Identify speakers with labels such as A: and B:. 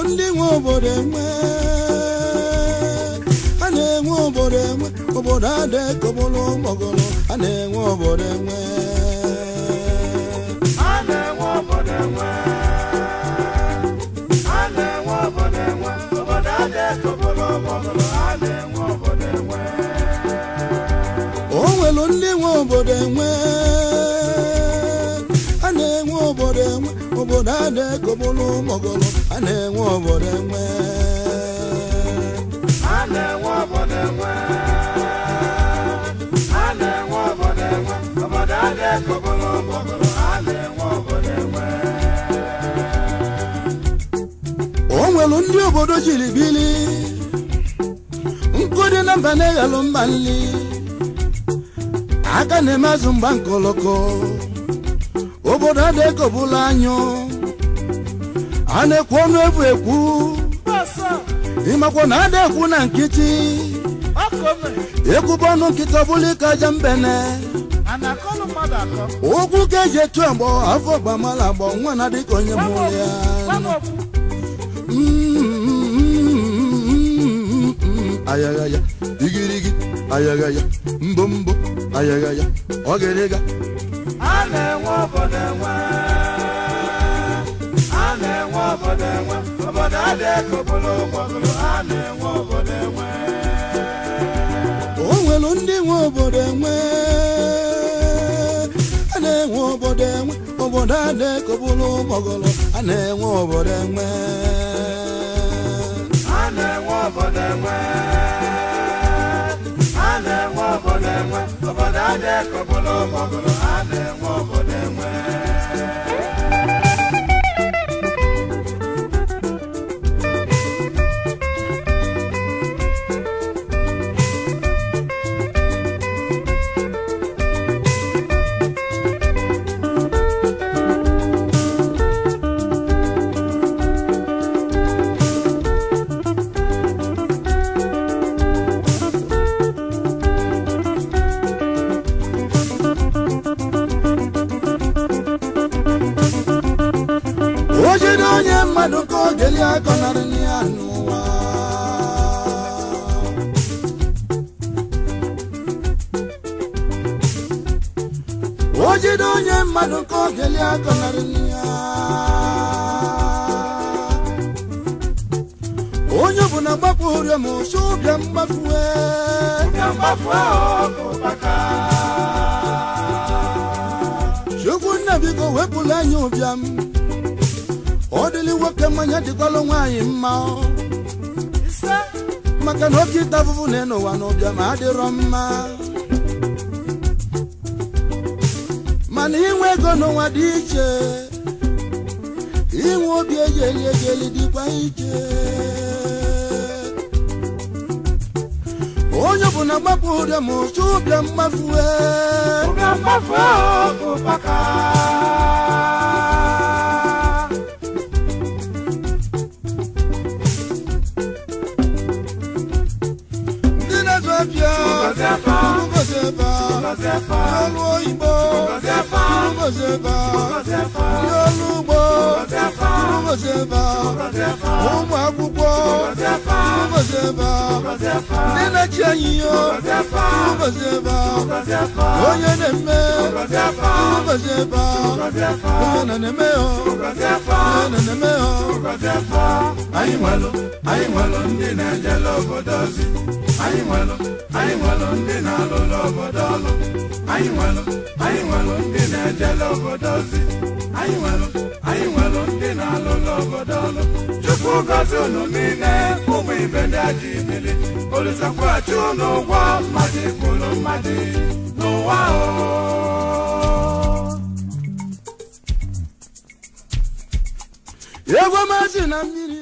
A: ndị nwe obodo enwe a na-enwe obodo enwe obodo adị kọbụlụ gbọgọrọ a na-enwe obodo enwe
B: obodo enwe obodo adị kọbụlụ gbọgọrọ a na-enwe obodo enwe
A: o nwelu ndị nwe obodo enwe a na-enwe obodo enwe obodo adị kọbụlụ gbọgọrọ a na-enwe obodo enwe
B: obodo enwe obodo adị kọbụlụ gbọgọrọ a na-enwe obodo enwe
A: o nwelu ndị obodo jiri bili nkụ dị na mba na-eghelụ mba nli aka na-eme azụ mgba nkoloko obodo adị kọbụlụ anyụ a na-ekwu ọnụ efu ekwu ịmakwa na adị ekwu na nkịtị ekwube ọnụ nkịtị ọbụla ike aja mbene okwu ka eji etu agbọ afọ gbamala agbọ nwa na dịka onye mụrụ ya ayaghaya igirigi ayaghaya mbombo ayaghaya ọgịrịga
B: a na-enwe obodo enwe obodo adị kọbụlụ gbọgọrọ a na-enwe obodo enwe
A: o nwelu ndị nwe obodo enwe a na-enwe obodo enwe obodo adị kọbụlụ gbọgọrọ a na-enwe obodo enwe
B: obodo enwe obodo adị kọbụlụ gbọgọrọ a na-enwe obodo enwe
A: onye mmadụ ka ọ ga-eli akọnarị ya n'ụwa o jide onye mmadụ ka ọ ga-eli akọnarị ya onye bụ na gbapụ ụrịọ ma osu ụbịa mgbafue Chukwu nna biko wepụla anya ụbịam ọ dịlị nwoke mmanya dịkwalụ nwaanyị mma maka na oke ịta afụfụ na n'ụwa n'ụbịa ma adịrọ mma mana inwe ego n'ụwa dị iche inwe obi eji eli ego eli dịkwa iche onye bụ na gbapụ ụrịọ ma osu ụbịa mgbafue ụmụ akwụkwọ ndị na-echi anyị onye na-eme
B: anyị nwelụ ndị na-ejele obodo ozi anyị nwelụ ndị na-alụlụ obodo ọlụ anyị nwelụ ndị na-ejele obodo ozi anyị nwelụ ndị na-alụlụ obodo ọlụ Chukwu gọzie unu niile ụmụ ibe ndị ajọ ibili Olisakwachi unu ụgwọ mmadụ kwuru mmadụ n'ụwa
A: egwu masị na mmiri